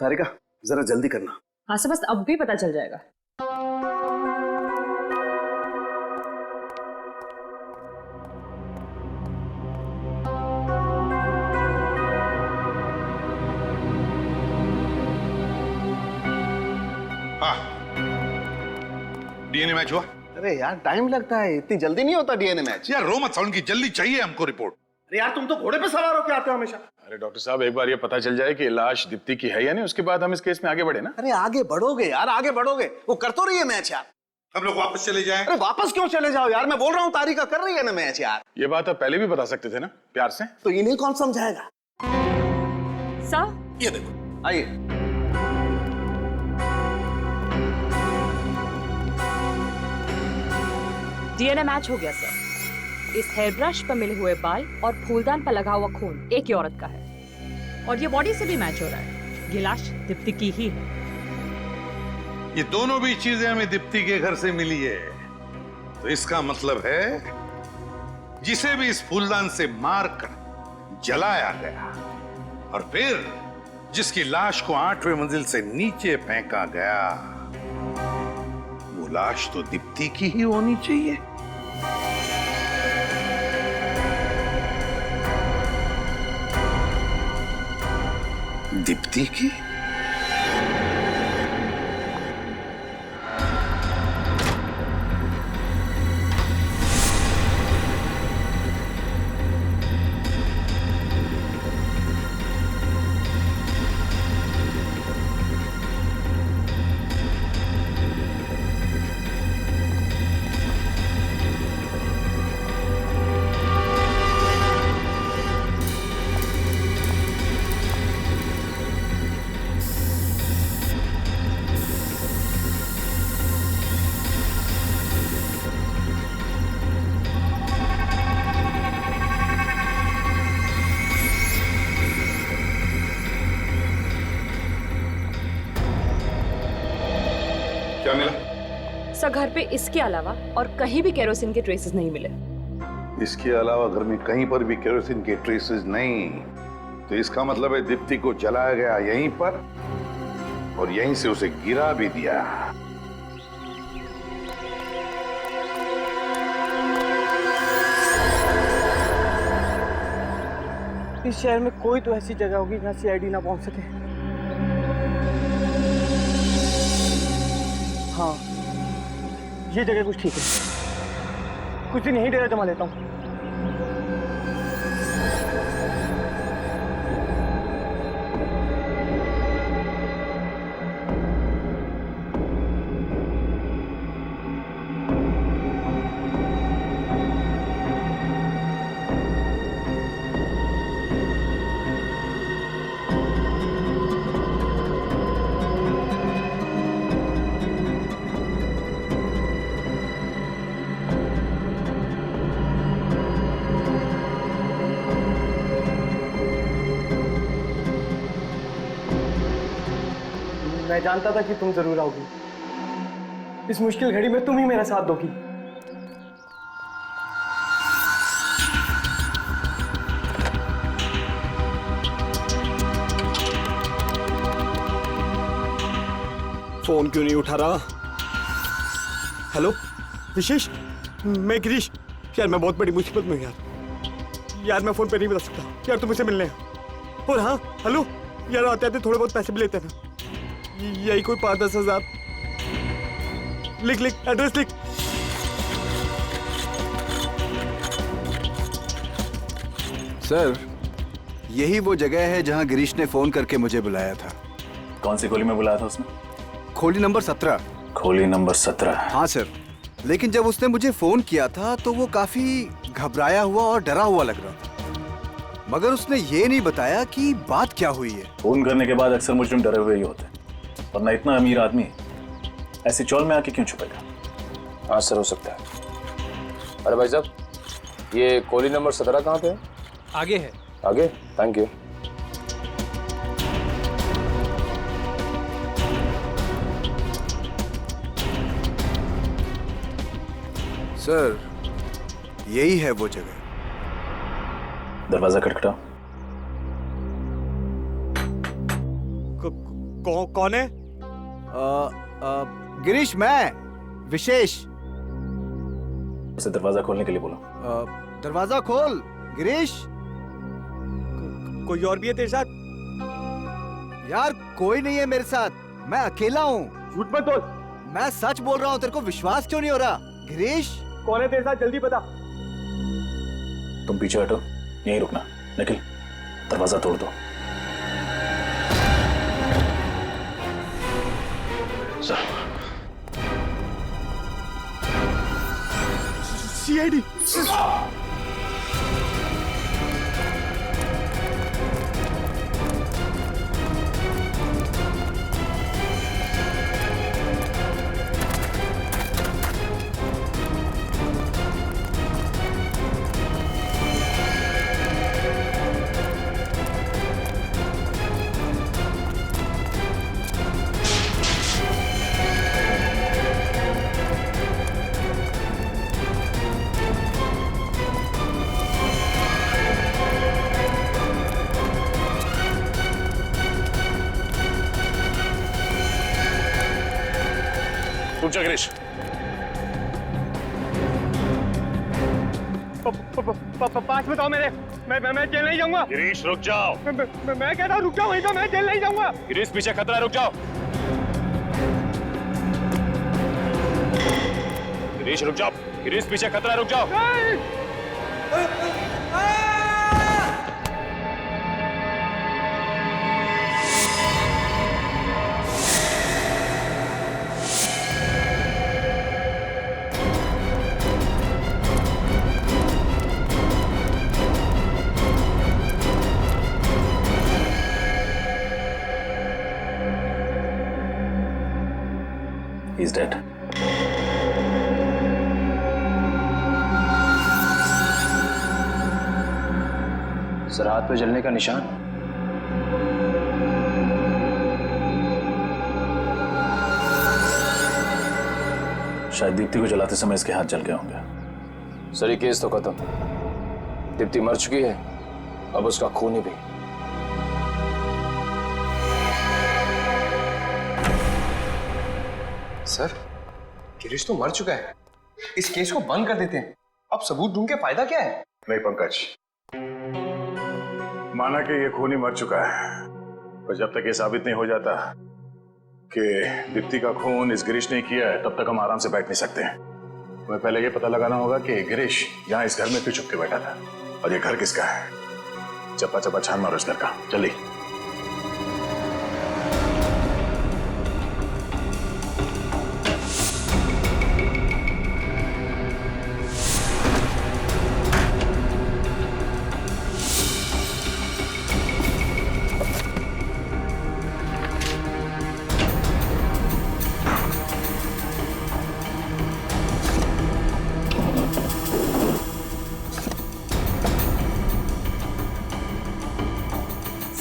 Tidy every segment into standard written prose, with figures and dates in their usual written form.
तारिका जरा जल्दी करना। हाँ सर, बस अब भी पता चल जाएगा। हाँ, डीएनए मैच हुआ? अरे यार टाइम लगता है, इतनी जल्दी नहीं होता डीएनए मैच। यार रो मत साउंड की, जल्दी चाहिए हमको रिपोर्ट। अरे यार तुम तो घोड़े पे सवार होके आते हो हमेशा। अरे डॉक्टर साहब, एक बार ये पता चल जाए कि लाश दीप्ति की है या नहीं, उसके बाद हम इस केस में आगे बढ़े ना। अरे आगे बढ़ोगे यार, आगे बढ़ोगे। वो कर तो रही है मैच यार। हम लोग वापस चले जाएं। अरे वापस क्यों चले जाओ यार, मैं बोल रहा हूँ तारिका कर रही है ना मैच यार। ये बात आप पहले भी बता सकते थे ना, प्यार से। तो इन्हें कौन समझाएगा? सर ये देखो, आइए। डीएनए मैच हो गया सर। इस हेयर ब्रश पर मिले हुए बाल और फूलदान पर लगा हुआ खून एक ही औरत का है, और ये बॉडी से भी मैच हो रहा है। ये लाश दीप्ति की ही है। ये दोनों भी चीजें हमें दीप्ति के घर से मिली है। तो इसका मतलब है जिसे भी इस फूलदान से मारकर जलाया गया और फिर जिसकी लाश को 8वें मंजिल से नीचे फेंका गया, वो लाश तो दीप्ति की ही होनी चाहिए। दीप्ति की? क्या मिला? सर घर पे इसके अलावा और कहीं भी केरोसिन के ट्रेसेस नहीं मिले। इसके अलावा घर में कहीं पर भी केरोसिन के ट्रेसेस नहीं, तो इसका मतलब है दीप्ति को जलाया गया यहीं पर और यहीं से उसे गिरा भी दिया। इस शहर में कोई तो ऐसी जगह होगी जहाँ सीआईडी ना पहुंच सके। हाँ, ये जगह कुछ ठीक है। कुछ दिन यहीं डेरा जमा लेता हूँ। मैं जानता था कि तुम जरूर आओगी। इस मुश्किल घड़ी में तुम ही मेरा साथ दोगी। फोन क्यों नहीं उठा रहा? हेलो विशेष, मैं गिरीश। यार मैं बहुत बड़ी मुसीबत में हूँ यार मैं फोन पे नहीं बता सकता यार, तुम मुझसे मिलने हैं। और हाँ हेलो यार, आते आते थोड़े बहुत पैसे भी लेते हैं ना, यही कोई 5-10 हजार। लिख एड्रेस लिख। सर यही वो जगह है जहां गिरीश ने फोन करके मुझे बुलाया था। कौन सी गोली में बुलाया था उसने? खोली नंबर 17। खोली नंबर 17? हाँ सर, लेकिन जब उसने मुझे फोन किया था तो वो काफी घबराया हुआ और डरा हुआ लग रहा था, मगर उसने ये नहीं बताया कि बात क्या हुई है। फोन करने के बाद अक्सर मुजरिम डरे हुए ही होते हैं, वरना इतना अमीर आदमी ऐसी चौल में आके क्यों छुपेगा? हाँ सर, हो सकता है। अरे भाई साहब, ये कोली नंबर 17 कहाँ पे है? आगे है। आगे? Thank you. सर यही है वो जगह। दरवाजा खटखटाओ। कौन है? गिरीश, मैं विशेष। उसे दरवाजा खोलने के लिए बोलो। दरवाजा खोल गिरीश। कोई और भी है तेरे साथ? यार कोई नहीं है मेरे साथ, मैं अकेला हूँ। झूठ मत बोल। मैं सच बोल रहा हूँ, तेरे को विश्वास क्यों नहीं हो रहा? गिरीश, कौन है तेरे साथ, जल्दी बता। तुम पीछे हटो, यहीं रुकना। निखिल, दरवाजा तोड़ दो। Sir, CID. रुक जा गिरीश। पास बताओ मेरे, मैं जेल नहीं जाऊंगा। गिरीश रुक जाओ। मैं कह रहा हूँ रुक जाओ, वहीं पे, मैं जेल नहीं जाऊंगा। गिरीश पीछे खतरा है, रुक जाओ। गिरीश रुक जाओ। गिरीश पीछे खतरा है, रुक जाओ। He's dead. सर, हाथ पे जलने का निशान। शायद दीप्ति को जलाते समय इसके हाथ जल गए होंगे। सर, ये केस तो खत्म। दीप्ति मर चुकी है, अब उसका खून भी। सर, गिरीश तो मर चुका है। इस केस को बंद कर देते हैं। अब सबूत ढूंढ के फायदा क्या है? नहीं पंकज, माना कि ये खूनी मर चुका है, पर जब तक ये साबित नहीं हो जाता कि दीप्ति का खून इस गिरीश ने किया है, तब तक हम आराम से बैठ नहीं सकते। हमें पहले ये पता लगाना होगा कि गिरीश यहाँ इस घर में क्यों छुप के बैठा था, और ये घर किसका है। चप्पा चप्पा छान मारो इस घर का, जल्दी।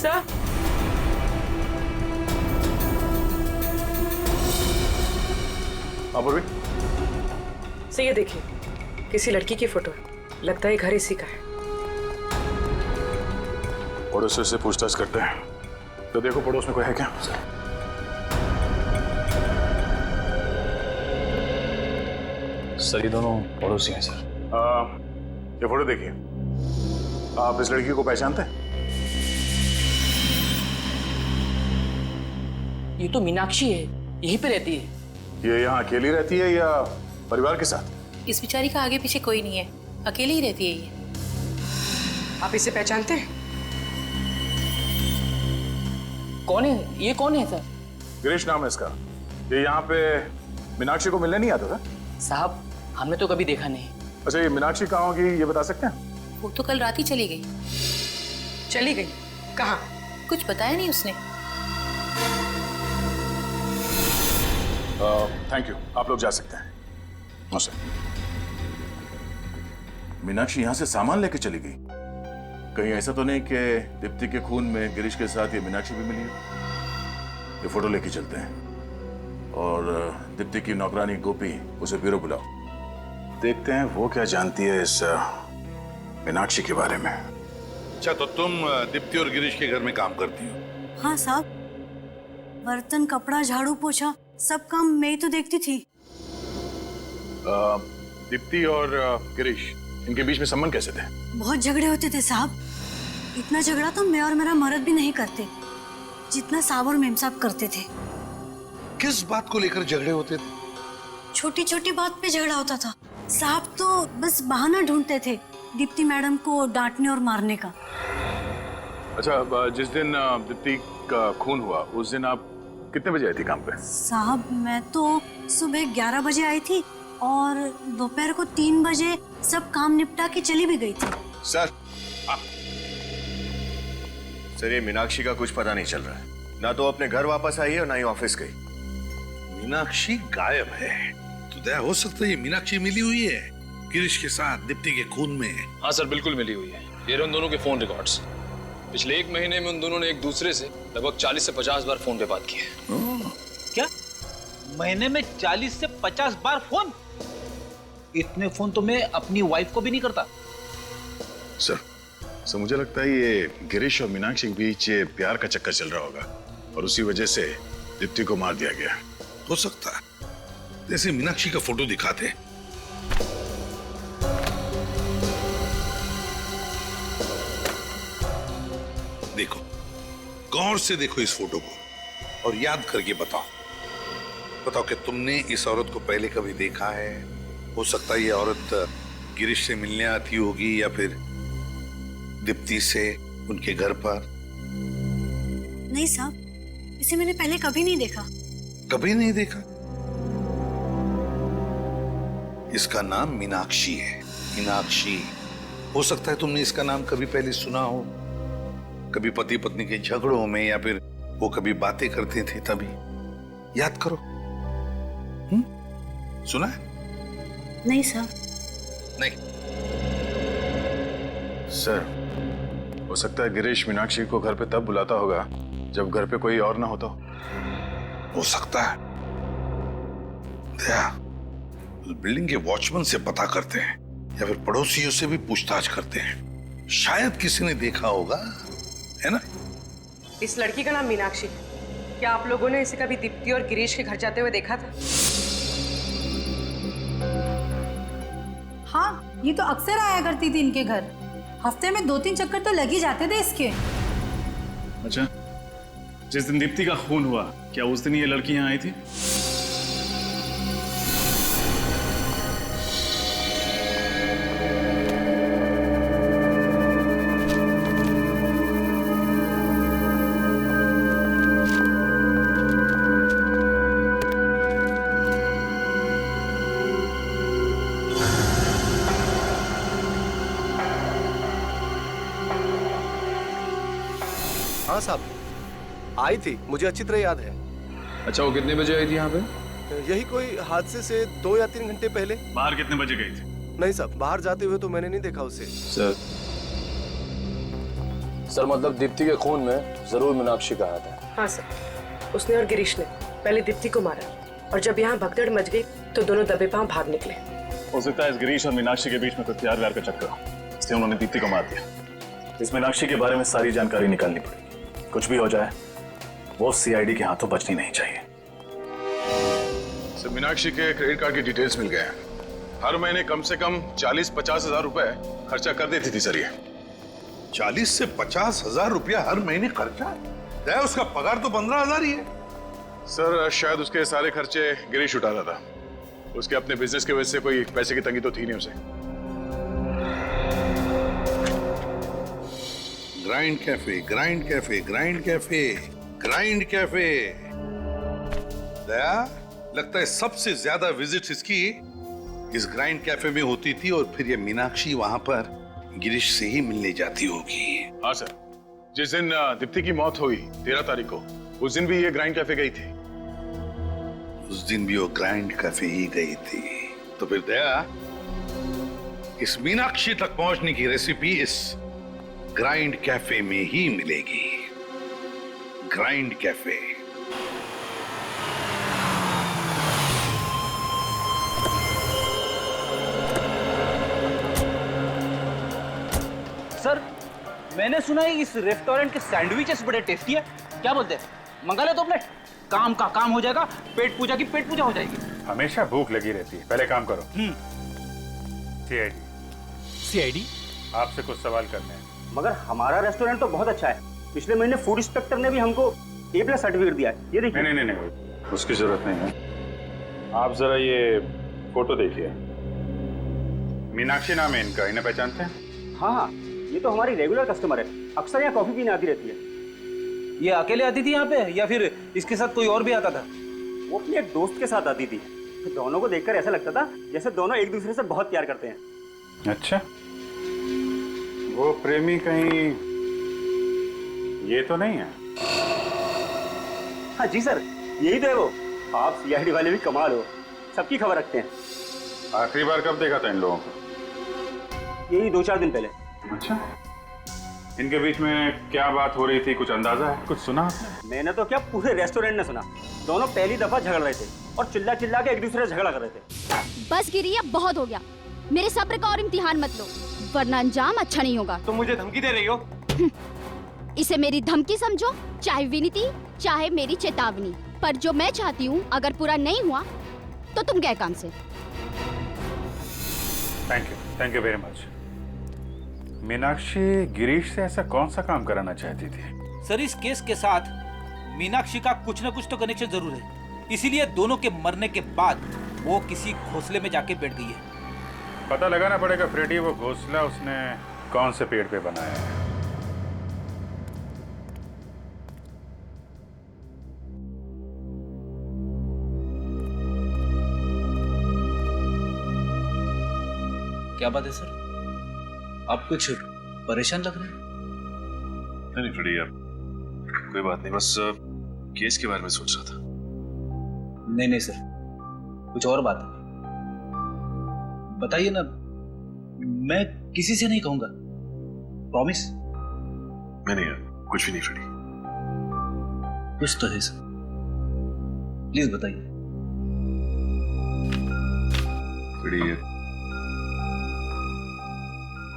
सर, अपूर्वी, सर ये देखिए, किसी लड़की की फोटो है। लगता है घर इसी का है। पड़ोसी से पूछताछ करते हैं, तो देखो पड़ोस में कोई है क्या। सर, ये दोनों पड़ोसी हैं सर। ये फोटो देखिए, आप इस लड़की को पहचानते हैं? ये तो मीनाक्षी है, यहीं पे रहती है। ये यहाँ अकेली रहती है या परिवार के साथ? इस बेचारी का आगे पीछे कोई नहीं है, अकेली ही रहती है ये। आप इसे पहचानते हैं? कौन है ये? कौन है सर? गिरीश नाम है इसका। ये यहाँ पे मीनाक्षी को मिलने नहीं आता था? साहब, हमने तो कभी देखा नहीं। अच्छा, ये मीनाक्षी कहाँ होगी, ये बता सकते हैं? वो तो कल रात ही चली गई। चली गई? कहाँ? कुछ बताया नहीं उसने। थैंक यू, आप लोग जा सकते हैं। नमस्ते। मीनाक्षी यहाँ से सामान लेके चली गई? कहीं ऐसा तो नहीं कि दीप्ति के खून में गिरीश के साथ ये मीनाक्षी भी मिली है? ये फोटो लेके चलते हैं और दीप्ति की नौकरानी गोपी, उसे ब्यूरो बुलाओ। देखते हैं वो क्या जानती है इस मीनाक्षी के बारे में। अच्छा, तो तुम दीप्ति और गिरीश के घर में काम करती हो? हाँ साहब। बर्तन, कपड़ा, झाड़ू, पोछा सब काम मैं ही तो देखती थी। दीप्ति और गिरीश, इनके बीच में संबंध कैसे थे? बहुत झगड़े होते थे साहब। इतना झगड़ा तो मैं और मेरा मर्द भी नहीं करते जितना साहब और मेम साहब करते थे। किस बात को लेकर झगड़े होते थे? छोटी छोटी बात पे झगड़ा होता था। साहब तो बस बहाना ढूंढते थे दीप्ति मैडम को डांटने और मारने का। अच्छा, जिस दिन दीप्ति का खून हुआ उस दिन आप कितने बजे आई थी काम पे? साहब मैं तो सुबह 11 बजे आई थी और दोपहर को 3 बजे सब काम निपटा के चली भी गई थी। सर सर, ये मीनाक्षी का कुछ पता नहीं चल रहा है। ना तो अपने घर वापस आई है और ना ही ऑफिस गई। मीनाक्षी गायब है तो दया हो सकता है ये मीनाक्षी मिली हुई है गिरीश के साथ दीप्ति के खून में। हाँ सर, बिल्कुल मिली हुई है। ये रहे उन दोनों के फोन रिकॉर्ड्स। पिछले 1 महीने में उन दोनों ने एक दूसरे से लगभग 40 से 50 बार फोन पे बात की है। क्या महीने में 40 से 50 बार फोन? इतने फोन तो मैं अपनी वाइफ को भी नहीं करता। सर मुझे लगता है ये गिरीश और मीनाक्षी के बीच ये प्यार का चक्कर चल रहा होगा और उसी वजह से दीप्ति को मार दिया गया। हो सकता है। जैसे मीनाक्षी का फोटो दिखाते। देखो, गौर से देखो इस फोटो को और याद करके बताओ कि तुमने इस औरत को पहले कभी देखा है? हो सकता है ये औरत गिरीश से मिलने आती होगी या फिर दीप्ति से उनके घर पर। नहीं साहब, इसे मैंने पहले कभी नहीं देखा। कभी नहीं देखा? इसका नाम मीनाक्षी है। मीनाक्षी। हो सकता है तुमने इसका नाम कभी पहले सुना हो, कभी पति पत्नी के झगड़ों में या फिर वो कभी बातें करते थे तभी। याद करो। सुना है? नहीं साहब। नहीं। सर हो सकता है गिरीश मीनाक्षी को घर पे तब बुलाता होगा जब घर पे कोई और ना होता हो सकता है। दया, उस बिल्डिंग के वॉचमैन से पता करते हैं या फिर पड़ोसियों से भी पूछताछ करते हैं। शायद किसी ने देखा होगा, है ना? इस लड़की का नाम मीनाक्षी। क्या आप लोगों ने इसे कभी दीप्ति और गिरीश के घर जाते हुए देखा था? हाँ, ये तो अक्सर आया करती थी इनके घर। हफ्ते में 2-3 चक्कर तो लग ही जाते थे इसके। अच्छा, जिस दिन दीप्ति का खून हुआ क्या उस दिन ये लड़की यहाँ आई थी? हाँ साहब, आई थी, मुझे अच्छी तरह याद है। अच्छा, वो कितने बजे आई थी यहाँ पे? यही कोई हादसे से 2 या 3 घंटे पहले। बाहर कितने बजे गई थी? नहीं साहब, बाहर जाते हुए तो मैंने नहीं देखा उसे। सर मतलब दीप्ति के खून में जरूर मीनाक्षी का हाथ है। हाँ सर, उसने और गिरीश ने पहले दीप्ति को मारा और जब यहाँ भगदड़ मच गई तो दोनों दबे पांव भाग निकले। हो सकता है इस गिरीश और मीनाक्षी के बीच में कोई प्यार व्यार का चक्कर हो, इसलिए उन्होंने दीप्ति को मार दिया। इस मीनाक्षी के बारे में सारी जानकारी निकालनी पड़ेगी। कुछ भी हो जाए वो सीआईडी के हाथों बचनी नहीं चाहिए। सर, मीनाक्षी के क्रेडिट कार्ड की डिटेल्स मिल गए हैं। हर महीने कम से कम 40-50 हजार रुपए खर्चा कर देती थी सर ये। 40 से 50 हजार रुपया हर महीने खर्चा? उसका पगार तो 15 हजार ही है। सर शायद उसके सारे खर्चे गिरीश उठा रहा था। उसके अपने बिजनेस की वजह से कोई पैसे की तंगी तो थी नहीं उसे। Grind cafe, grind cafe, grind cafe, grind cafe. Daya, लगता है सबसे ज्यादा विजिट्स इसकी इस ग्राइंड कैफे में होती थी और फिर ये मीनाक्षी वहां पर गिरीश से ही मिलने जाती होगी। हाँ सर, जिस दिन दीप्ति की मौत हुई 13 तारीख को, उस दिन भी ये ग्राइंड कैफे गई थी। उस दिन भी वो ग्राइंड कैफे ही गई थी। तो फिर दया, इस मीनाक्षी तक पहुंचने की रेसिपी इस ग्राइंड कैफे में ही मिलेगी। Grind cafe. सर, मैंने सुना है इस रेस्टोरेंट के सैंडविचेस बड़े टेस्टी है। क्या बोलते हैं? मंगा ले 2 प्लेट, काम का काम हो जाएगा, पेट पूजा की पेट पूजा हो जाएगी। हमेशा भूख लगी रहती है, पहले काम करो। सीआईडी आपसे कुछ सवाल करने हैं। मगर हमारा रेस्टोरेंट तो बहुत अच्छा है, पिछले महीने फूड इंस्पेक्टर ने भी हमको A+ सर्टिफिकेट दिया है। ये देखिए। नहीं, उसकी जरूरत नहीं है। आप जरा ये फोटो देखिए, मीनाक्षी नाम है इनका, इन्हें पहचानते हैं? हाँ, ये तो हमारी रेगुलर कस्टमर है, अक्सर यहाँ कॉफी पीने आती रहती है। ये अकेले आती थी यहाँ पे या फिर इसके साथ कोई और भी आता था? वो अपने एक दोस्त के साथ आती थी। दोनों को देखकर ऐसा लगता था जैसे दोनों एक दूसरे से बहुत प्यार करते हैं। अच्छा, वो प्रेमी कहीं ये तो नहीं है? हाँ जी सर, यही तो है वो। आप CID वाले भी कमाल हो, सबकी खबर रखते हैं। आखिरी बार कब देखा था इन लोगों को? यही 2-4 दिन पहले। अच्छा, इनके बीच में क्या बात हो रही थी, कुछ अंदाजा है, कुछ सुना आपने? मैंने तो क्या, पूरे रेस्टोरेंट ने सुना। दोनों पहली दफा झगड़ रहे थे और चिल्ला चिल्ला के एक दूसरे से झगड़ा कर रहे थे। बस गिरी, अब बहुत हो गया। मेरे सब्र का और इम्तिहान मत लो, वरना अंजाम अच्छा नहीं होगा। तुम मुझे धमकी दे रही हो? इसे मेरी धमकी समझो, चाहे विनती, चाहे मेरी चेतावनी। पर जो मैं चाहती हूँ अगर पूरा नहीं हुआ तो तुम गए काम से। Thank you very much. Meenakshi Girish से ऐसा कौन सा काम कराना चाहती थी? सर, इस केस के साथ मीनाक्षी का कुछ ना कुछ तो कनेक्शन जरूर है, इसीलिए दोनों के मरने के बाद वो किसी घोंसले में जाके बैठ गई है। पता लगाना पड़ेगा फ्रेडी, वो घोंसला उसने कौन से पेड़ पे बनाया है। क्या बात है सर, आप कुछ परेशान लग रहे हैं? नहीं फ्रेडी यार, कोई बात नहीं, बस केस के बारे में सोच रहा था। नहीं सर, कुछ और बात है, बताइए ना। मैं किसी से नहीं कहूंगा, प्रॉमिस। नहीं यार, कुछ भी नहीं फ्रेडी। कुछ तो है सर, प्लीज बताइए। फ्रेडी,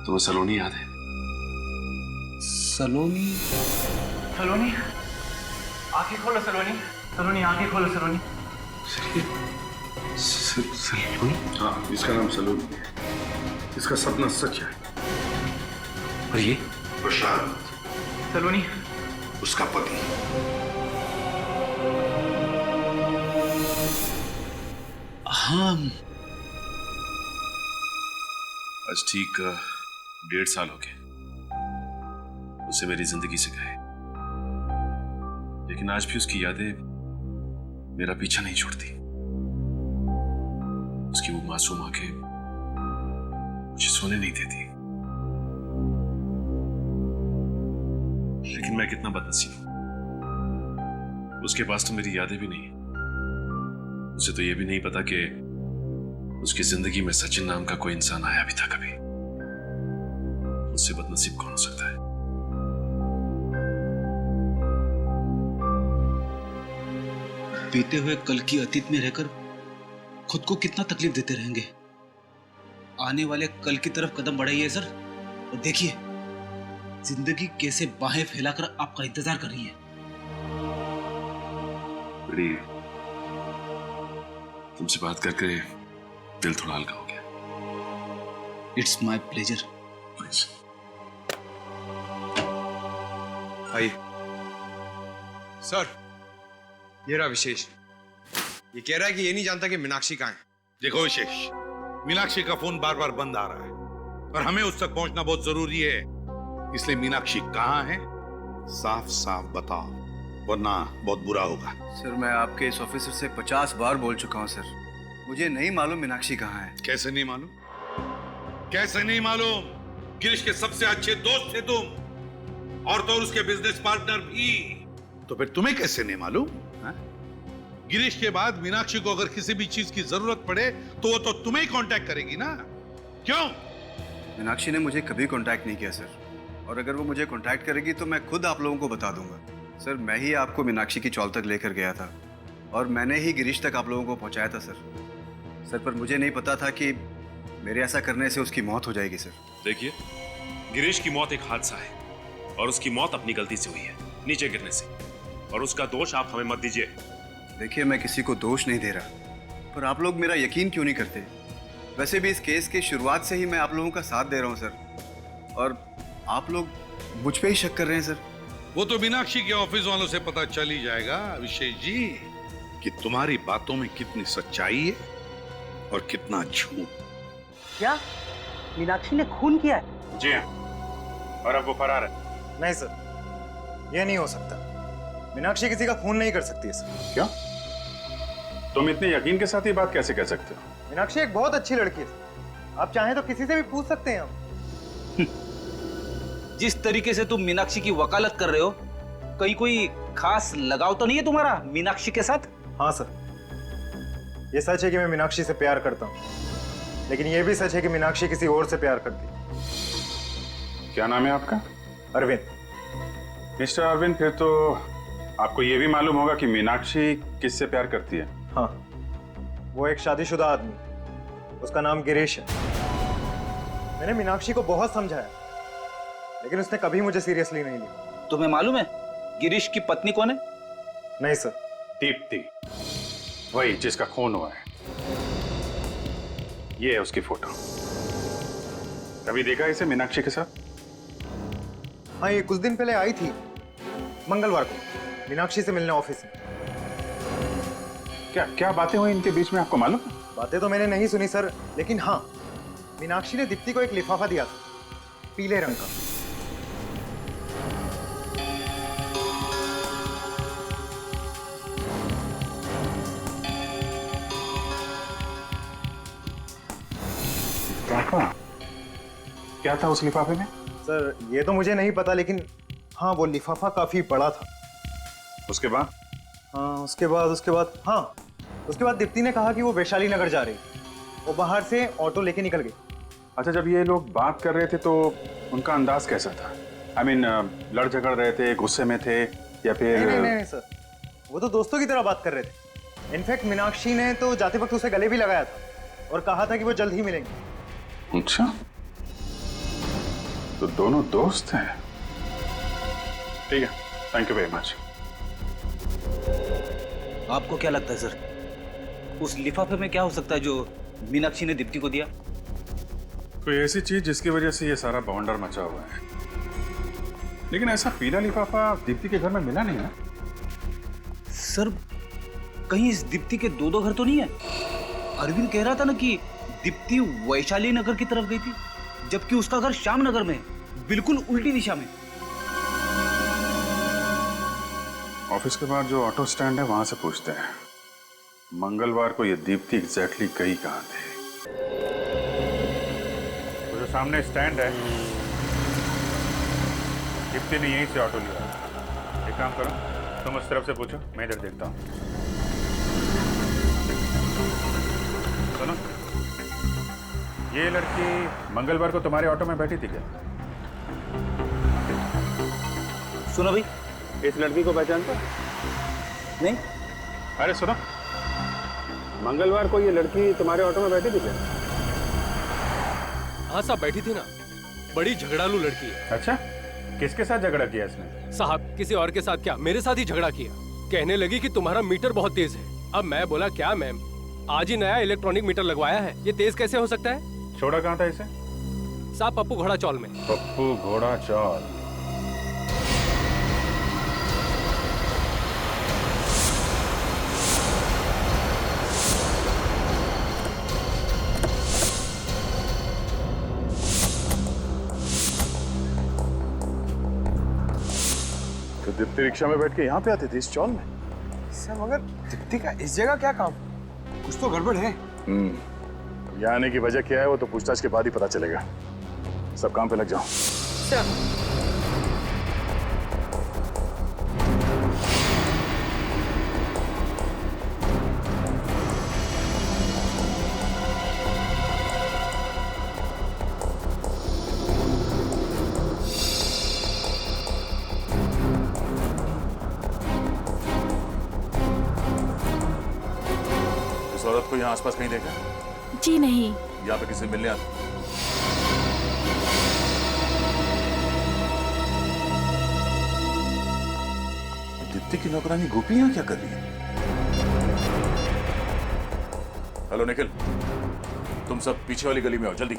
तुम्हें सलोनी याद है? सलोनी? सलोनी, आंखें खोलो सलोनी, सलोनी आंखें खोलो सलोनी। सलोनी? हाँ, इसका नाम सलोनी है। इसका सपना सच है। और ये? प्रशांत। सलोनी, उसका पति। हाँ, आज ठीक 1.5 साल हो गए उसे मेरी जिंदगी से गए, लेकिन आज भी उसकी यादें मेरा पीछा नहीं छोड़ती। उसकी वो मासूम आंखें मुझे सोने नहीं देती। लेकिन मैं कितना बदनसीब हूं, उसके पास तो मेरी यादें भी नहीं है। उसे तो ये भी नहीं पता कि उसकी जिंदगी में सचिन नाम का कोई इंसान आया भी था कभी। उससे बदनसीब कौन हो सकता है? बीते हुए कल की अतीत में रहकर खुद को कितना तकलीफ देते रहेंगे। आने वाले कल की तरफ कदम बढ़ाइए सर, और देखिए जिंदगी कैसे बाहें फैलाकर आपका इंतजार कर रही है। बड़ी, तुमसे बात करके दिल थोड़ा हल्का हो गया। It's my pleasure. आइए सर, ये रहा विशेष। ये कह रहा है कि ये नहीं जानता कि मीनाक्षी कहाँ है। देखो विशेष, मीनाक्षी का फोन बार बार बंद आ रहा है और हमें उस तक पहुंचना बहुत जरूरी है, इसलिए मीनाक्षी कहाँ है साफ साफ बताओ, वरना बहुत बुरा होगा। सर, मैं आपके इस ऑफिसर से 50 बार बोल चुका हूँ सर, मुझे नहीं मालूम मीनाक्षी कहाँ है। कैसे नहीं मालूम? कैसे नहीं मालूम? गिरीश के सबसे अच्छे दोस्त थे तुम, और तो और उसके बिजनेस पार्टनर भी। तो फिर तुम्हें कैसे नहीं मालूम? गिरीश के बाद मीनाक्षी को अगर किसी भी चीज की जरूरत पड़े तो वो तो तुम्हें ही कांटेक्ट करेगी ना, क्यों? मीनाक्षी ने मुझे कभी कांटेक्ट नहीं किया सर, और अगर वो मुझे कांटेक्ट करेगी तो मैं खुद आप लोगों को बता दूंगा। सर, मैं ही आपको मीनाक्षी की चौल तक लेकर गया था और मैंने ही गिरीश तक आप लोगों को पहुंचाया था सर, पर मुझे नहीं पता था कि मेरे ऐसा करने से उसकी मौत हो जाएगी सर। देखिए, गिरीश की मौत एक हादसा है और उसकी मौत अपनी गलती से हुई है, नीचे गिरने से। और उसका दोष आप हमें मत दीजिए। देखिए, मैं किसी को दोष नहीं दे रहा, पर आप लोग मेरा यकीन क्यों नहीं करते? वैसे भी इस केस की शुरुआत से ही मैं आप लोगों का साथ दे रहा हूं सर, और आप लोग मुझ पे ही शक कर रहे हैं सर। वो तो मीनाक्षी के ऑफिस वालों से पता चल ही जाएगा अभिषेक जी कि तुम्हारी बातों में कितनी सच्चाई है और कितना झूठ। क्या मीनाक्षी ने खून किया है? जी हाँ, और अब वो फरार है। नहीं सर, ये नहीं हो सकता। मीनाक्षी किसी का खून नहीं कर सकती है सर। क्यों? तुम इतने यकीन के साथ ये बात कैसे कह सकते हो? मीनाक्षी एक बहुत अच्छी लड़की है। आप चाहें तो किसी से भी पूछ सकते हैं हम। जिस तरीके से तुम मीनाक्षी की वकालत कर रहे हो, कहीं कोई खास लगाव तो नहीं है तुम्हारा मीनाक्षी के साथ? हाँ सर, ये सच है कि मैं मीनाक्षी से प्यार करता हूँ, लेकिन ये भी सच है कि मीनाक्षी किसी और से प्यार करती है। क्या नाम है आपका? अरविंद। मिस्टर अरविंद, फिर तो आपको ये भी मालूम होगा कि मीनाक्षी किससे प्यार करती है? हाँ, वो एक शादीशुदा आदमी, उसका नाम गिरीश है। मैंने मीनाक्षी को बहुत समझाया, लेकिन उसने कभी मुझे सीरियसली नहीं लिया। तुम्हें मालूम है गिरीश की पत्नी कौन है? नहीं सर। दीप्ति, वही जिसका खून हुआ है। ये है उसकी फोटो। कभी देखा इसे मीनाक्षी के साथ? हाँ, ये कुछ दिन पहले आई थी, मंगलवार को, मीनाक्षी से मिलने ऑफिस में। क्या क्या बातें हुई इनके बीच में, आपको मालूम है? बातें तो मैंने नहीं सुनी सर, लेकिन हाँ, मीनाक्षी ने दीप्ति को एक लिफाफा दिया था, पीले रंग का। क्या था उस लिफाफे में? सर, ये तो मुझे नहीं पता, लेकिन हाँ, वो लिफाफा काफी बड़ा था। उसके बाद? हाँ, उसके बाद दीप्ति ने कहा कि वो वैशाली नगर जा रही। वो बाहर से ऑटो लेके निकल गई। अच्छा, जब ये लोग बात कर रहे थे तो उनका अंदाज कैसा था? I mean, लड़ झगड़ रहे थे, गुस्से में थे, या फिर? नहीं सर, वो तो दोस्तों की तरह बात कर रहे थे। इनफैक्ट मीनाक्षी ने तो जाते वक्त उसे गले भी लगाया था और कहा था कि वो जल्द ही मिलेंगे। अच्छा, तो दोनों दोस्त हैं। ठीक है, थैंक यू वेरी मच। आपको क्या लगता है सर, उस लिफाफे में क्या हो सकता है जो मीनाक्षी ने दीप्ति को दिया? कोई ऐसी चीज जिसकी वजह से ये सारा बवंडर मचा हुआ है। लेकिन ऐसा पीला लिफाफा दीप्ति के घर में मिला नहीं ना? सर, कहीं इस दीप्ति के दो घर तो नहीं है? अरविंद कह रहा था ना कि दीप्ति वैशाली नगर की तरफ गई थी, जबकि उसका घर श्याम नगर में, बिल्कुल उल्टी दिशा में। ऑफिस के बाद जो ऑटो स्टैंड है वहां से पूछते हैं। मंगलवार को ये दीप्ति एग्जैक्टली गई कहां थे? वो जो सामने स्टैंड है, दीप्ति ने यहीं से ऑटो लिया। एक काम करो, तुम उस तरफ से पूछो, मैं इधर देखता हूँ। सुनो, ये लड़की मंगलवार को तुम्हारे ऑटो में बैठी थी क्या? सुनो भाई, इस लड़की को पहचानते? नहीं। अरे सुनो, मंगलवार को ये लड़की तुम्हारे ऑटो में बैठी थी क्या? हाँ साहब, बैठी थी ना। बड़ी झगड़ालू लड़की है। अच्छा, किसके साथ झगड़ा किया इसने? साहब, किसी और के साथ क्या, मेरे साथ ही झगड़ा किया। कहने लगी कि तुम्हारा मीटर बहुत तेज है। अब मैं बोला, क्या मैम, आज ही नया इलेक्ट्रॉनिक मीटर लगवाया है, ये तेज कैसे हो सकता है? छोड़ा कहाँ था इसे? साहब, पप्पू घोड़ा चौल में। पप्पू घोड़ा चौल। तो दीप्ति रिक्शा में बैठ के यहाँ पे आती थी इस चौल में? सर, मगर दीप्ति का इस जगह क्या काम? कुछ तो गड़बड़ है। यहाँ आने की वजह क्या है वो तो पूछताछ के बाद ही पता चलेगा। सब काम पे लग जाओ। सर, इस औरत को यहाँ आसपास कहीं देखा? जी नहीं। यहाँ पे किसी मिलने आते? दीप्ति की नौकरानी गोपी यहाँ क्या कर रही है? हेलो निखिल, तुम सब पीछे वाली गली में आओ जल्दी।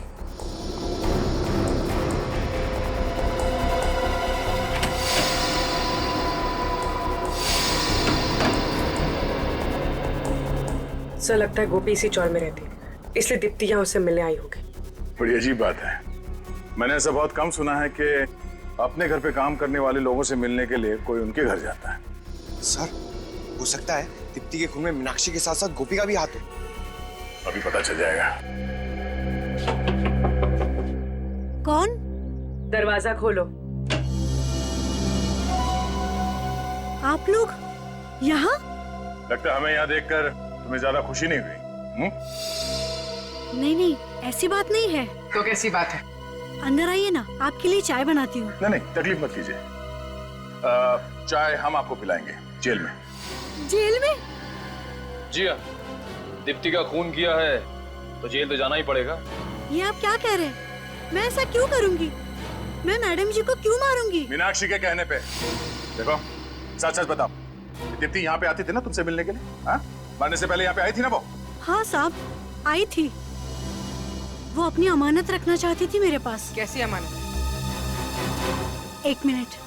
सर लगता है गोपी इसी चौर में रहती है, इसलिए दीप्ति यहाँ उससे मिलने आई होगी। बड़ी अजीब बात है, मैंने ऐसा बहुत कम सुना है कि अपने घर पे काम करने वाले लोगों से मिलने के लिए कोई उनके घर जाता है। सर हो सकता है दीप्ति के खून में मीनाक्षी के साथ साथ गोपी का भी हाथ हो। अभी पता चल जाएगा। कौन? दरवाजा खोलो। आप लोग यहाँ? लगता है हमें यहाँ देखकर तुम्हें ज्यादा खुशी नहीं हुई। नहीं नहीं, ऐसी बात नहीं है। तो कैसी बात है? अंदर आइए ना, आपके लिए चाय बनाती हूँ। नहीं नहीं, तकलीफ मत कीजिए, चाय हम आपको पिलाएंगे जेल में। जेल में? जी हाँ, दीप्ति का खून किया है तो जेल तो जाना ही पड़ेगा। ये आप क्या कह रहे हैं? मैं ऐसा क्यों करूंगी? मैं मैडम जी को क्यों मारूंगी? मीनाक्षी के कहने पे। देखो सच सच बताओ, दीप्ति यहाँ पे आती थी ना तुमसे मिलने के लिए? हाँ, मरने से पहले यहाँ पे आई थी ना वो? हाँ साहब, आई थी। वो अपनी अमानत रखना चाहती थी मेरे पास। कैसी अमानत? एक मिनट।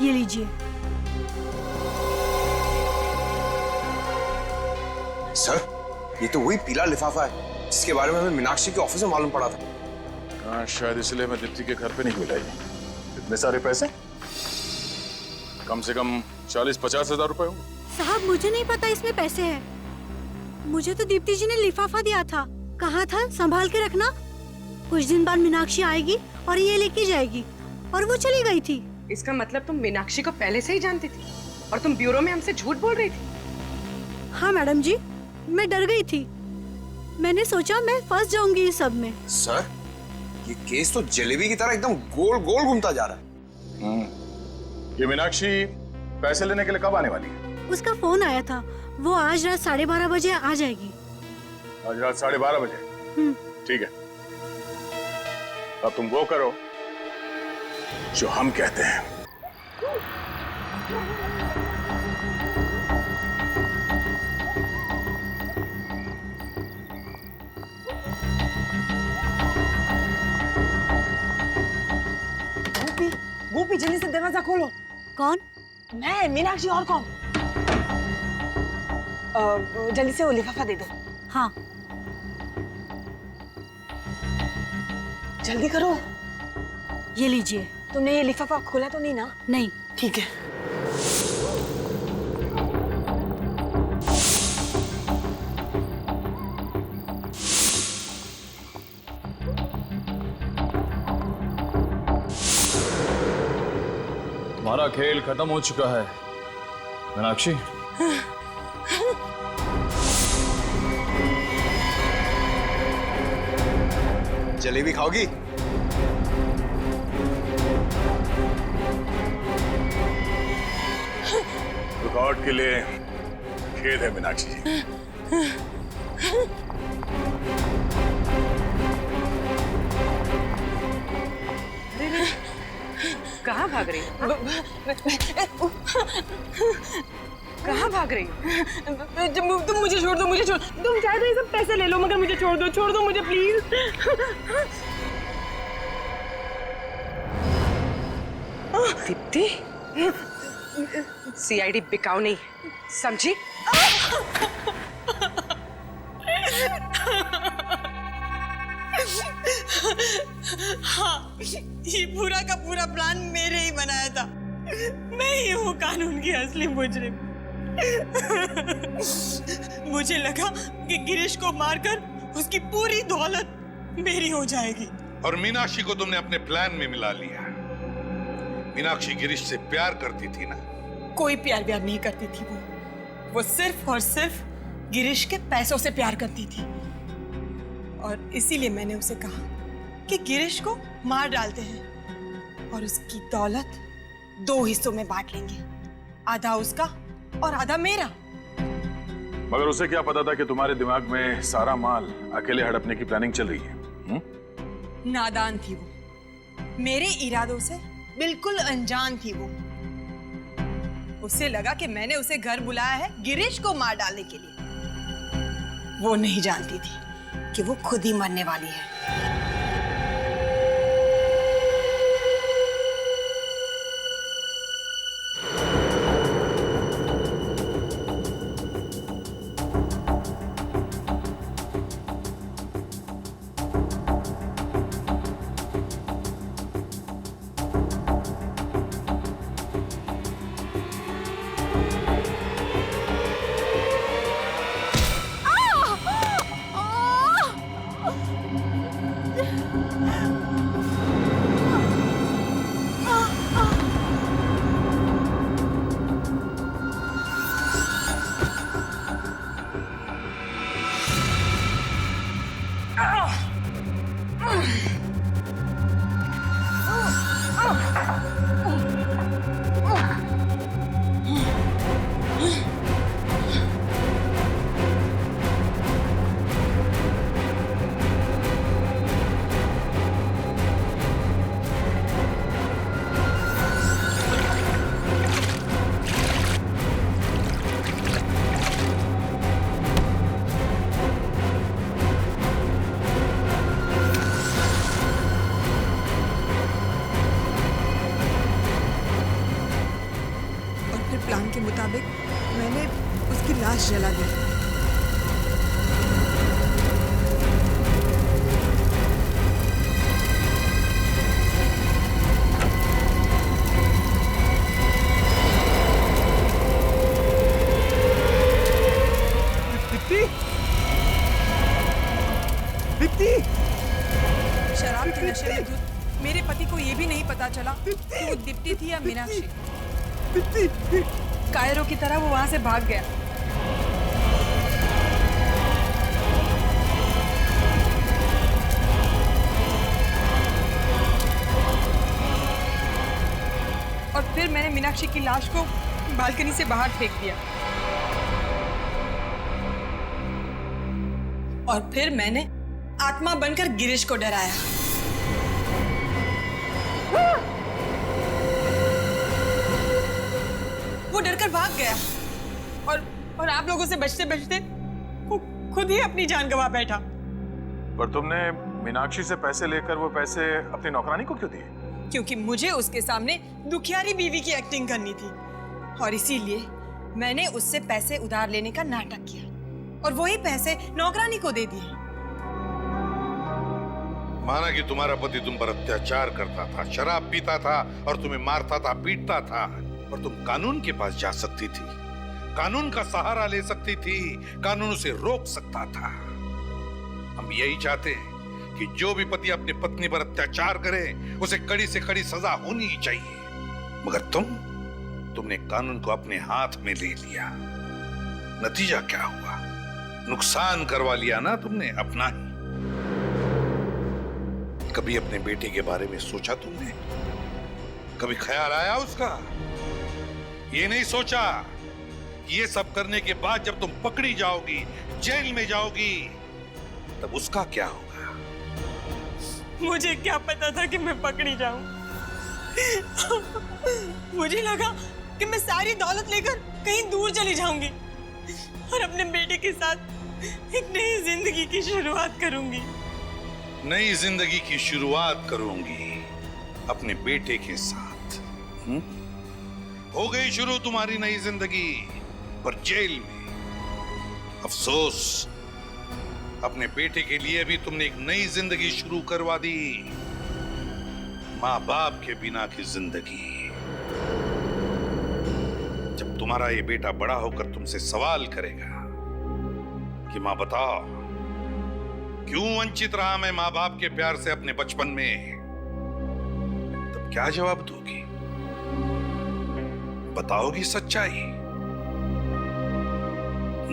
ये लीजिए। सर ये तो वही पीला लिफाफा है जिसके बारे में हमें मीनाक्षी के ऑफिस में मालूम पड़ा था। हाँ, शायद इसलिए मैं दीप्ति के घर पे नहीं मिलाई। इतने सारे पैसे, कम से कम 40-50 हजार रुपए होंगे। साहब मुझे नहीं पता इसमें पैसे हैं। मुझे तो दीप्ति जी ने लिफाफा दिया था, कहा था संभाल के रखना, कुछ दिन बाद मीनाक्षी आएगी और ये लेके जाएगी, और वो चली गई थी। इसका मतलब तुम मीनाक्षी को पहले से ही जानती थी और तुम ब्यूरो में हमसे झूठ बोल रही थी? हाँ मैडम जी, मैं डर गई थी। मैंने सोचा मैं फंस जाऊंगी इस सब में। सर ये केस तो जलेबी की तरह एकदम गोल गोल घूमता जा रहा है। ये मीनाक्षी पैसे लेने के लिए कब आने वाली है? उसका फोन आया था, वो आज रात 12:30 बजे आ जाएगी। आज रात 12:30 बजे? ठीक है, अब तुम वो करो जो हम कहते हैं। गोपी जल्दी से दरवाजा खोलो। कौन? मैं, मीनाक्षी, और कौन? जल्दी से वो लिफाफा दे दो। हाँ जल्दी करो। ये लीजिए। तुमने ये लिफाफा खोला तो नहीं ना? नहीं। ठीक है। हमारा खेल खत्म हो चुका है मीनाक्षी। जलेबी खाओगी? रिकॉर्ड के लिए खेद है मीनाक्षी जी। कहाँ भाग रही हो? कहाँ भाग रही हो? तुम मुझे छोड़ दो, मुझे छोड़। तुम चाहे तो ये सब पैसे ले लो, मगर मुझे छोड़ दो मुझे प्लीज। दीप्ति, सीआईडी बिकाऊ नहीं, समझी? हाँ, ये पूरा का पूरा प्लान मेरे ही बनाया था। मैं ही हूँ कानून की असली मुजरिम। मुझे लगा कि गिरीश को मारकर उसकी पूरी दौलत मेरी हो जाएगी। और मीनाक्षी को तुमने अपने प्लान में मिला लिया। मीनाक्षी गिरीश से प्यार करती थी ना? कोई प्यार नहीं करती थी वो सिर्फ और सिर्फ गिरीश के पैसों से प्यार करती थी। और इसीलिए मैंने उसे कहा कि गिरीश को मार डालते हैं और उसकी दौलत 2 हिस्सों में बांट लेंगे, आधा उसका और आधा मेरा। मगर उसे क्या पता था कि तुम्हारे दिमाग में सारा माल अकेले हड़पने की प्लानिंग चल रही है? नादान थी वो, मेरे इरादों से बिल्कुल अनजान थी वो। उसे लगा कि मैंने उसे घर बुलाया है गिरीश को मार डालने के लिए। वो नहीं जानती थी कि वो खुद ही मरने वाली है। प्लान के मुताबिक मैंने उसकी लाश जला दी। शराब के नशे में धुत मेरे पति को ये भी नहीं पता चला कि वो दीप्ति थी या मीनाक्षी। कायरों की तरह वो वहां से भाग गया। और फिर मैंने मीनाक्षी की लाश को बालकनी से बाहर फेंक दिया। और फिर मैंने आत्मा बनकर गिरीश को डराया। वो डरकर भाग गया और आप लोगों से बचते बचते वो खुद ही अपनी जान गंवा बैठा। पर तुमने मीनाक्षी से पैसे लेकर वो पैसे अपनी नौकरानी को क्यों दिए? क्योंकि मुझे उसके सामने दुखियारी बीवी की एक्टिंग करनी थी और इसीलिए मैंने उससे पैसे उधार लेने का नाटक किया और वही पैसे नौकरानी को दे दिए। माना कि तुम्हारा पति तुम पर अत्याचार करता था, शराब पीता था और तुम्हें मारता था, पीटता था, और तुम कानून के पास जा सकती थी, कानून का सहारा ले सकती थी, कानून उसे रोक सकता था। हम यही चाहते हैं कि जो भी पति अपनी पत्नी पर अत्याचार करे उसे कड़ी से कड़ी सजा होनी ही चाहिए। मगर तुमने कानून को अपने हाथ में ले लिया। नतीजा क्या हुआ? नुकसान करवा लिया ना तुमने अपना ही। कभी अपने बेटे के बारे में सोचा तुमने? कभी ख्याल आया उसका? ये नहीं सोचा ये सब करने के बाद जब तुम पकड़ी जाओगी, जेल में जाओगी, तब उसका क्या होगा? मुझे क्या पता था कि मैं पकड़ी जाऊं। मुझे लगा कि मैं सारी दौलत लेकर कहीं दूर चली जाऊंगी और अपने बेटे के साथ एक नई जिंदगी की शुरुआत करूंगी। नई जिंदगी की शुरुआत करूंगी अपने बेटे के साथ। हो गई शुरू तुम्हारी नई जिंदगी, पर जेल में। अफसोस, अपने बेटे के लिए भी तुमने एक नई जिंदगी शुरू करवा दी, माँ बाप के बिना की जिंदगी। जब तुम्हारा ये बेटा बड़ा होकर तुमसे सवाल करेगा कि माँ बताओ क्यों वंचित रहा मैं माँ बाप के प्यार से अपने बचपन में, तब क्या जवाब दोगी? बताओगी सच्चाई?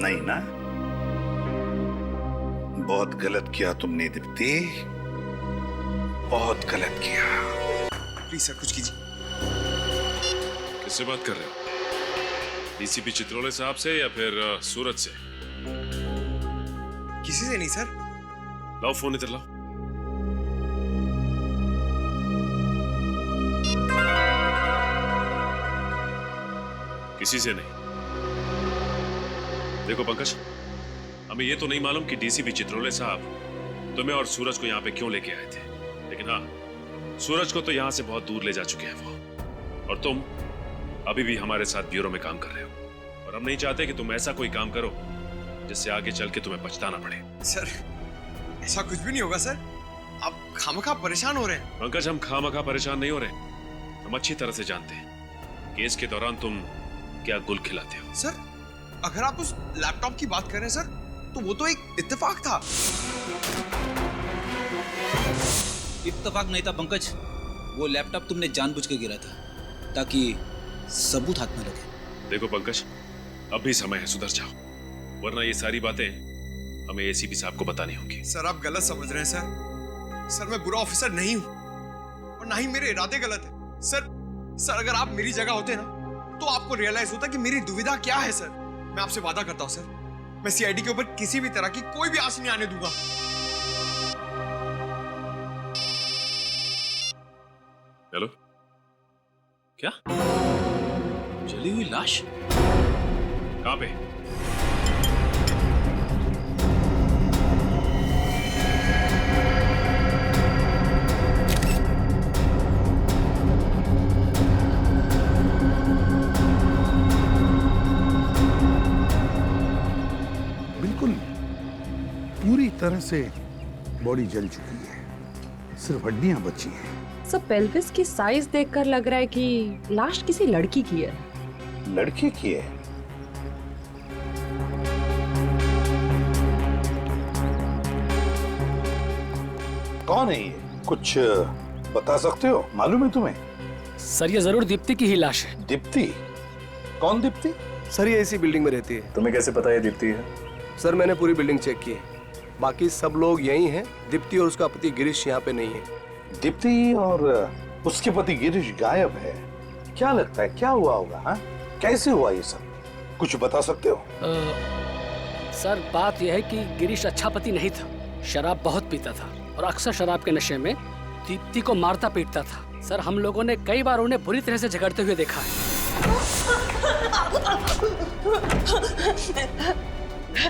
नहीं ना? बहुत गलत किया तुमने दीप्ति, बहुत गलत किया। प्लीज सर कुछ कीजिए। किससे बात कर रहे हो? डीसीपी चित्रोले साहब से या फिर सूरत से? किसी से नहीं सर। लाओ फोन इधर लाओ। किसी से नहीं। देखो पंकज, हमें ये तो नहीं मालूम कि डीसीपी चित्रोले साहब तुम्हें और सूरज को यहाँ पे क्यों लेके आए थे, लेकिन हाँ, सूरज को तो यहाँ से बहुत दूर ले जा चुके हैं वो, और तुम अभी भी हमारे साथ ब्यूरो में काम कर रहे हो, और हम नहीं चाहते कि तुम ऐसा कोई काम करो जिससे आगे चल के तुम्हें पछताना पड़े। सर, ऐसा कुछ भी नहीं होगा सर, आप खामखा परेशान हो रहे हैं। पंकज, हम खामखा परेशान नहीं हो रहे, हम अच्छी तरह से जानते हैं केस के दौरान तुम क्या गुल खिलाते हो। सर, अगर आप उस लैपटॉप की बात कर रहे हैं सर, तो वो तो एक इत्तेफाक था। इत्तेफाक नहीं था पंकज, वो लैपटॉप तुमने जानबूझ के गिरा था ताकि सबूत हाथ में लगे। देखो पंकज, अब भी समय है, सुधर जाओ, वरना ये सारी बातें हमें एसीपी साहब को बतानी होंगी। सर, आप गलत समझ रहे हैं सर। सर, मैं बुरा ऑफिसर नहीं हूं और ना ही मेरे इरादे गलत है। सर, अगर आप मेरी जगह होते ना तो आपको रियलाइज होता कि मेरी दुविधा क्या है। सर, मैं आपसे वादा करता हूं सर, मैं सीआईडी के ऊपर किसी भी तरह की कोई भी आस नहीं आने दूंगा। हेलो, क्या जली हुई लाश कहां पे? बिल्कुल पूरी तरह से बॉडी जल चुकी है, सिर्फ हड्डियां बची हैं। सब पेल्विस की साइज देखकर लग रहा है कि लाश किसी लड़की की है। लड़के की है? कौन है ये, कुछ बता सकते हो? मालूम है तुम्हें? सर, ये जरूर दीप्ति की ही लाश है। दीप्ति? कौन दीप्ति? सर, ये इसी बिल्डिंग में रहती है। तुम्हें कैसे पता ये दीप्ति है? सर, मैंने पूरी बिल्डिंग चेक की है, बाकी सब लोग यही हैं। दीप्ति और उसका पति गिरीश यहाँ पे नहीं है। दीप्ति और उसके पति गिरीश गायब है? क्या लगता है क्या हुआ होगा? हाँ, कैसे हुआ ये सब, कुछ बता सकते हो? सर, बात यह है कि गिरीश अच्छा पति नहीं था, शराब बहुत पीता था और अक्सर शराब के नशे में दीप्ति को मारता पीटता था। सर, हम लोगों ने कई बार उन्हें बुरी तरह से झगड़ते हुए देखा है।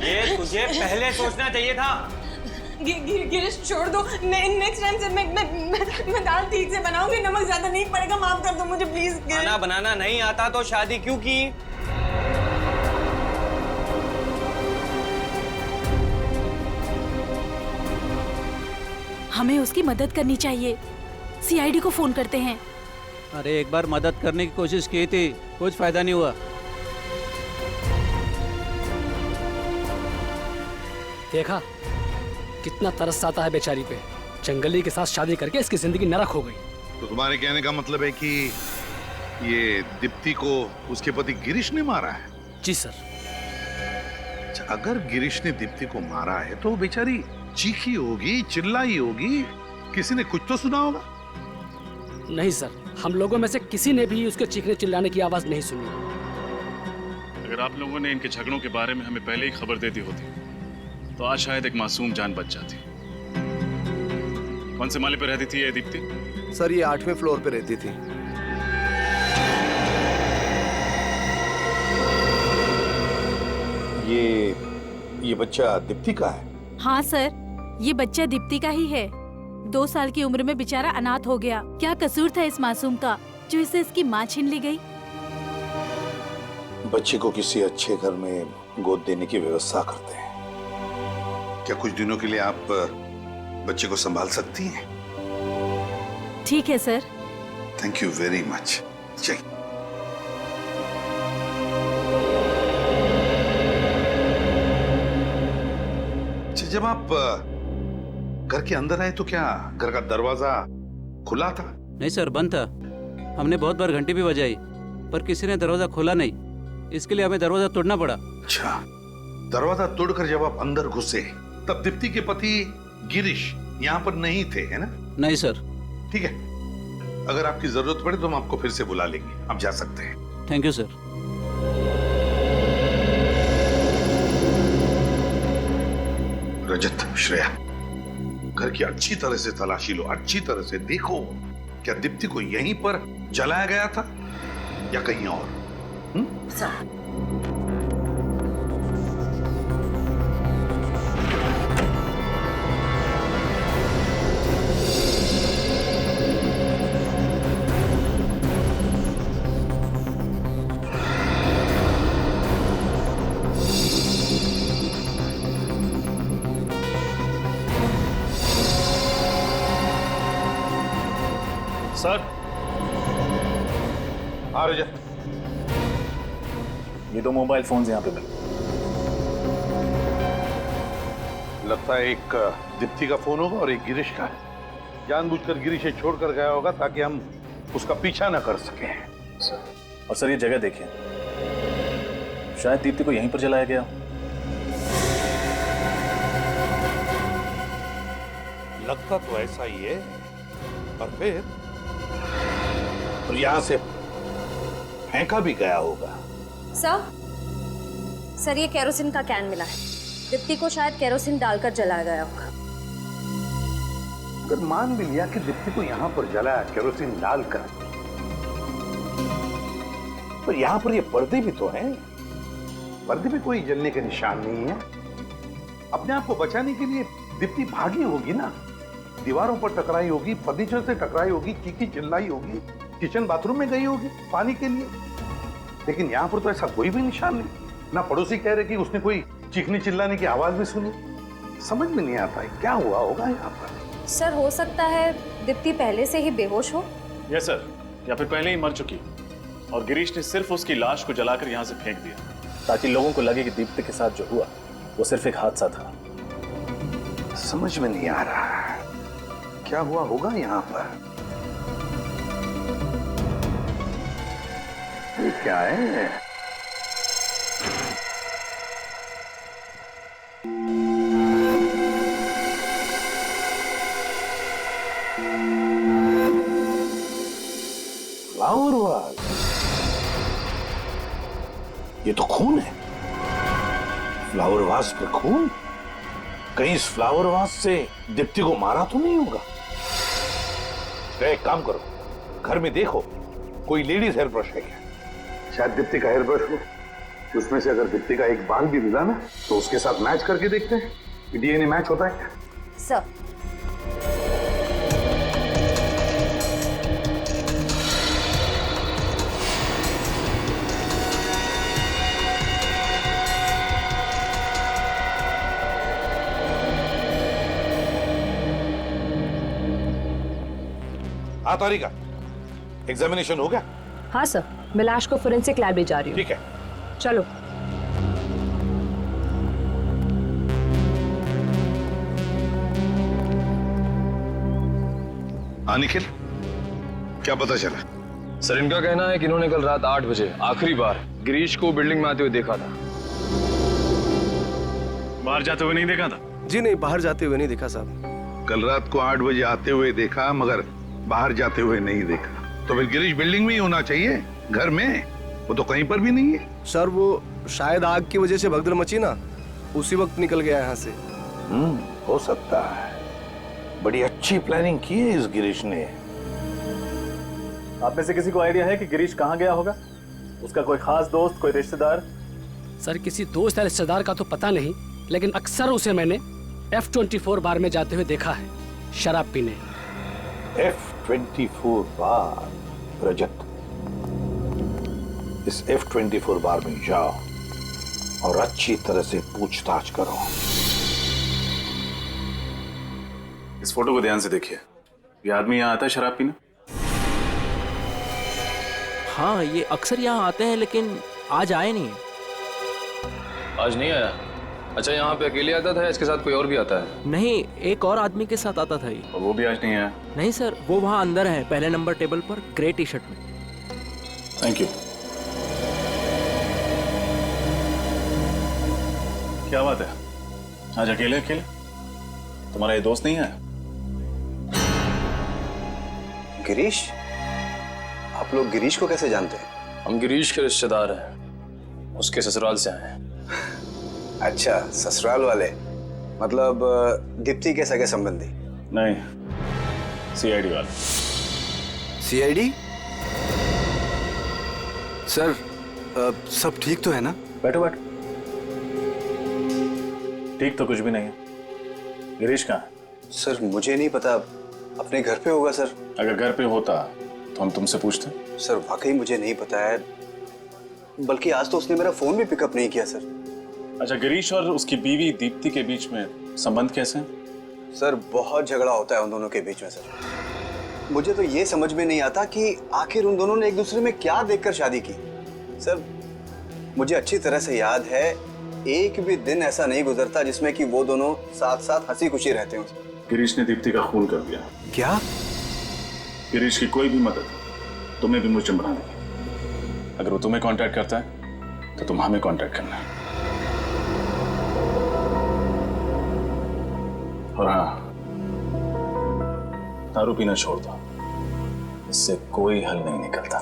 ये तुझे पहले सोचना चाहिए था। गिरीश, छोड़ दो। नेक्स्ट टाइम से मैं दाल ठीक से बनाऊंगी, नमक ज्यादा नहीं पड़ेगा, माफ कर दो मुझे प्लीज। खाना बनाना नहीं आता तो शादी क्यों की? हमें उसकी मदद करनी चाहिए। सीआईडी को फोन करते हैं। अरे, एक बार मदद करने की कोशिश की थी, कुछ फायदा नहीं हुआ। देखा कितना तरस आता है बेचारी पे। जंगली के साथ शादी करके इसकी जिंदगी नरक हो गई। तो तुम्हारे कहने का मतलब है कि ये दीप्ति को उसके पति गिरीश ने मारा है? जी सर। अच्छा, अगर गिरीश ने दीप्ति को मारा है तो बेचारी चीखी होगी, चिल्लाई होगी, किसी ने कुछ तो सुना होगा। नहीं सर, हम लोगों में से किसी ने भी उसके चीखने चिल्लाने की आवाज नहीं सुनी। अगर आप लोगों ने इनके झगड़ों के बारे में हमें पहले ही खबर दे दी होती तो आज शायद एक मासूम जान बच जाती। कौन से माले पे रहती थी ये दीप्ति? सर, ये 8वें फ्लोर पे रहती थी। ये बच्चा दीप्ति का है? हाँ सर, ये बच्चा दीप्ति का ही है। 2 साल की उम्र में बेचारा अनाथ हो गया। क्या कसूर था इस मासूम का जो इसे इसकी माँ छीन ली गई? बच्चे को किसी अच्छे घर में गोद देने की व्यवस्था करते हैं। क्या कुछ दिनों के लिए आप बच्चे को संभाल सकती हैं? ठीक है sir. Thank you very much. जय। जब आप घर के अंदर आए तो क्या घर का दरवाजा खुला था? नहीं सर, बंद था। हमने बहुत बार घंटी भी बजाई पर किसी ने दरवाजा खोला नहीं, इसके लिए हमें दरवाजा तोड़ना पड़ा। अच्छा, दरवाजा तोड़कर जब आप अंदर घुसे तब दीप्ति के पति गिरीश यहाँ पर नहीं थे, है ना? नहीं सर। ठीक है, अगर आपकी जरूरत पड़े तो हम आपको फिर से बुला लेंगे, आप जा सकते हैं। Thank you sir. Rajat, Shreya, घर की अच्छी तरह से तलाशी लो, अच्छी तरह से देखो क्या दीप्ति को यहीं पर जलाया गया था या कहीं और। सर। सर, आ रहे ये दो मोबाइल फोन्स यहाँ पे मिले। लगता है एक दीप्ति का फोन होगा और एक गिरीश का है। जानबूझकर गिरीश से छोड़कर गया होगा ताकि हम उसका पीछा न कर सकें। और सर ये जगह देखिए, शायद दीप्ति को यहीं पर जलाया गया। लगता तो ऐसा ही है, पर फिर और यहां से फेंका भी गया होगा। सर ये केरोसिन का कैन मिला है। दीप्ति को शायद केरोसिन डालकर जलाया गया होगा। अगर मान भी लिया कि दीप्ति को यहां पर जलाया केरोसिन डालकर, तो यहां पर ये पर्दे भी तो हैं। पर्दे पे कोई जलने के निशान नहीं है। अपने आप को बचाने के लिए दीप्ति भागी होगी ना, दीवारों पर टकराई होगी, फर्नीचर से टकराई होगी, चीखी चिल्लाई होगी, किचन बाथरूम में गई होगी पानी के लिए। लेकिन यहाँ पर तो ऐसा कोई भी निशान नहीं। ना पड़ोसी कह रहे कि उसने कोई चीखने चिल्लाने की आवाज भी सुनी। समझ में नहीं आता है क्या हुआ होगा यहाँ पर। सर हो सकता है दीप्ति पहले से ही बेहोश हो। यस सर, या फिर पहले ही मर चुकी, और गिरीश ने सिर्फ उसकी लाश को जलाकर यहाँ से फेंक दिया ताकि लोगों को लगे कि दीप्ति के साथ जो हुआ वो सिर्फ एक हादसा था। समझ में नहीं आ रहा क्या हुआ होगा यहाँ पर। ये क्या है? फ्लावर वास, ये तो खून है। फ्लावर वास पे खून? कहीं इस फ्लावर वास से दीप्ति को मारा तो नहीं होगा? एक काम करो, घर में देखो कोई लेडीज हेयर ब्रश है क्या? शायद दीप्ति का हेयर ब्रश हो। उसमें से अगर दीप्ति का एक बाल भी मिला ना तो उसके साथ मैच करके देखते हैं कि डीएनए मैच होता है क्या। सर तारिका, एग्जामिनेशन हो गया? हाँ सर, मैं लाश को फोरेंसिक लैब ले जा रही हूँ। ठीक है, चलो। निखिल, क्या पता चला? सर इनका कहना है कि इन्होंने कल रात 8 बजे आखिरी बार गिरीश को बिल्डिंग में आते हुए देखा था। बाहर जाते हुए नहीं देखा था? जी नहीं, बाहर जाते हुए नहीं देखा साहब। कल रात को 8 बजे आते हुए देखा, मगर बाहर जाते हुए नहीं देखा। तो फिर गिरीश बिल्डिंग में ही होना चाहिए, घर में। वो तो कहीं पर भी नहीं है। सर वो शायद आग की वजह से भगदड़ मची ना, उसी वक्त निकल गया यहाँ से। हो सकता है। बड़ी अच्छी प्लानिंग की है इस गिरीश ने। आप में से किसी को आइडिया है कि गिरीश कहाँ गया होगा? उसका कोई खास दोस्त, कोई रिश्तेदार? सर किसी दोस्त या रिश्तेदार का तो पता नहीं, लेकिन अक्सर उसे मैंने F24 बार में जाते हुए देखा है, शराब पीने। F24 बार? रजत, इस F24 बार में जाओ और अच्छी तरह से पूछताछ करो। इस फोटो को ध्यान से देखिए। ये आदमी यहाँ आता है शराब पीने? हाँ, ये अक्सर यहाँ आते हैं, लेकिन आज आए नहीं। आज नहीं आया? अच्छा, यहाँ पे अकेले आता था या इसके साथ कोई और भी आता है? नहीं, एक और आदमी के साथ आता था ये। और वो भी आज नहीं आया? नहीं सर, वो वहाँ अंदर है, पहले नंबर टेबल पर, ग्रे टी शर्ट में। Thank you. क्या बात है, आज अकेले अकेले? तुम्हारा ये दोस्त नहीं है? गिरीश? आप लोग गिरीश को कैसे जानते हैं? हम गिरीश के रिश्तेदार हैं, उसके ससुराल से आए हैं। अच्छा, ससुराल वाले, मतलब दीप्ति के सगे संबंधी? नहीं, सीआईडी वाले। सीआईडी? सर सब ठीक तो है ना? बैठो बैठो। ठीक तो कुछ भी नहीं है। गिरीश कहाँ है? सर मुझे नहीं पता, अपने घर पे होगा सर। अगर घर पे होता तो हम तुमसे पूछते। सर वाकई मुझे नहीं पता है, बल्कि आज तो उसने मेरा फोन भी पिकअप नहीं किया सर। अच्छा, गिरीश और उसकी बीवी दीप्ति के बीच में संबंध कैसे हैं? सर बहुत झगड़ा होता है उन दोनों के बीच में सर। मुझे तो ये समझ में नहीं आता कि आखिर उन दोनों ने एक दूसरे में क्या देखकर शादी की। सर मुझे अच्छी तरह से याद है, एक भी दिन ऐसा नहीं गुजरता जिसमें कि वो दोनों साथ साथ हंसी खुशी रहते हो। गिरीश ने दीप्ति का खून कर दिया। क्या? गिरीश की कोई भी मदद तुम्हें भी मुझे बना देगी। अगर वो तुम्हें कांटेक्ट करता है तो तुम हमें कांटेक्ट करना है। और हाँ, दारू पीना छोड़ दो, इससे कोई हल नहीं निकलता।